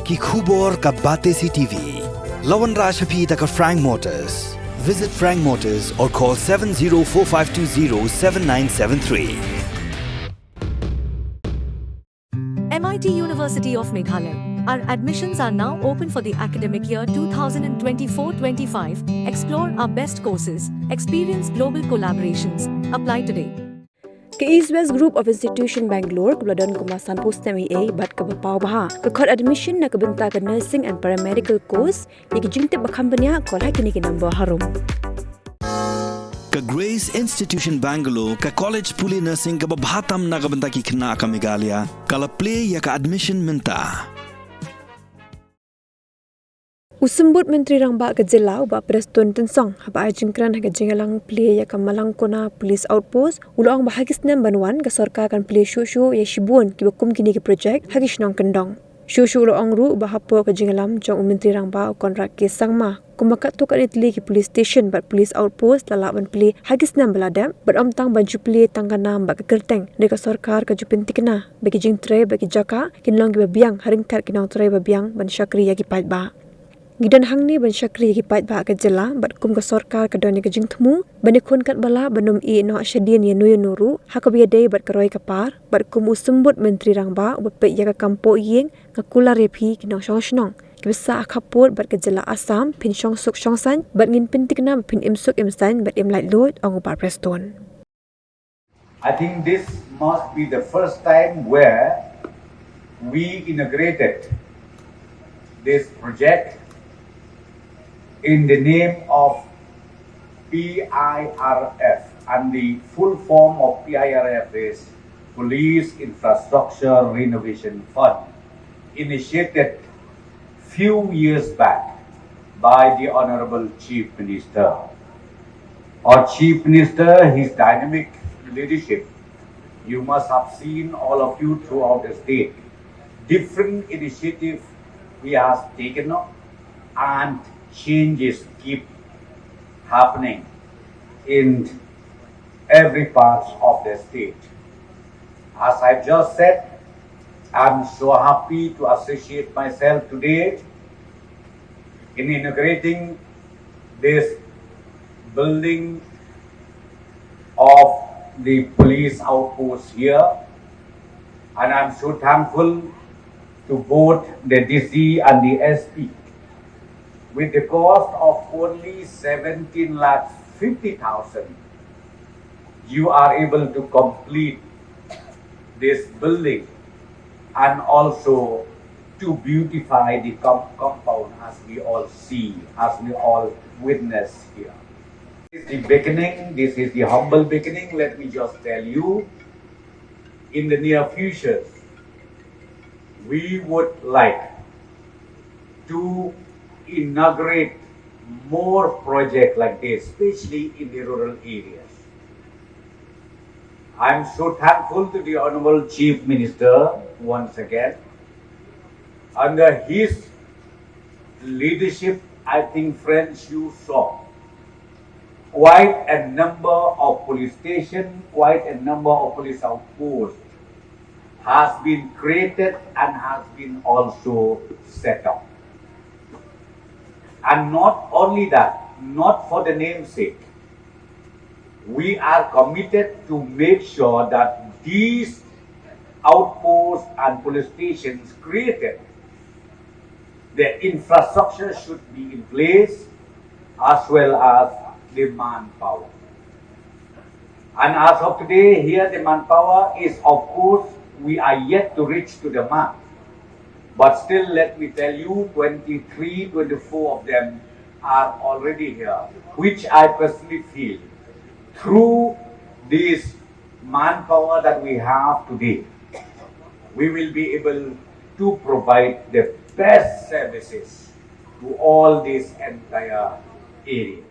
ki khubor ka bate si TV. Lawan Rashaphi taka Frank Motors. Visit Frank Motors or call 7045207973. MIT University of Meghalaya. Our admissions are now open for the academic year 2024-25. Explore our best courses. Experience global collaborations. Apply today. Ke East West Group of Institution Bangalore kebeladon kemasan post MA bat ke Paidbah ke kod admission na kebenta ke nursing and paramedical course yang jingte bakambanya kol hakini ke number harum. Ka Grace Institution Bangalore ka college puli nursing ka babhatam na kabenta ki khna ka Meghalaya kala play ya ka admission minta. Usambut Menteri Rangba ke Jela uba Prestone tensong haba jingkran haga jingalang play ya ka Malangkona Police Outpost ulang bahagis nam banwan ka sarkar kan play shushu ya shibun ki bakum kini ke project hagis nong kendong. Shushu ulang ru uba hapo ka jingalam jong Menteri Rangba kontrak ke sangma kumakat tu kan itli ki police station bat police outpost lalaban play hagis nam beladam bat omtang banju play tangkanam ba ke kerteng deka sarkar ka Pyntikna bagi jingtre bagi jaka kinlong ki babiang haringkat kinong tre babiang ban syakri ya ki Paidbah. Gidan hangni ban syakri ki Paidbah ke Jela bat kum ka sarkar ka doni ke jingtmu bani khon kat bala banum I no asyadin ya nuyu nuru hakabiya day bat karoi kapar bat kum usambut Menteri Rangba ubat pe ya ka kampo yeng ngakula repi kinong song kibisa Khappud bat ke Jela Assam pin song suk song san bat ngin Pyntikna pin imsuk imsan bat Laitluid ong ubar Prestone. I think this must be the first time where we integrated this project in the name of PIRF, and the full form of PIRF is Police Infrastructure Renovation Fund, initiated few years back by the Honorable Chief Minister. Our Chief Minister, his dynamic leadership, you must have seen all of you throughout the state. Different initiatives he has taken up and changes keep happening in every part of the state. As I've just said, I'm so happy to associate myself today in integrating this building of the police outpost here, and I'm so thankful to both the DC and the SP. With the cost of only 17,50,000, you are able to complete this building and also to beautify the compound as we all see, as we all witness here. This is the beginning, this is the humble beginning. Let me just tell you, in the near future, we would like to inaugurate more projects like this, especially in the rural areas. I'm so thankful to the Honorable Chief Minister once again. Under his leadership, I think, friends, you saw quite a number of police stations, quite a number of police outposts has been created and has been also set up. And not only that, not for the namesake, we are committed to make sure that these outposts and police stations created, the infrastructure should be in place as well as the manpower. And as of today, here the manpower is, of course, we are yet to reach to the mark. But still, let me tell you, 24 of them are already here, which I personally feel, through this manpower that we have today, we will be able to provide the best services to all these entire areas.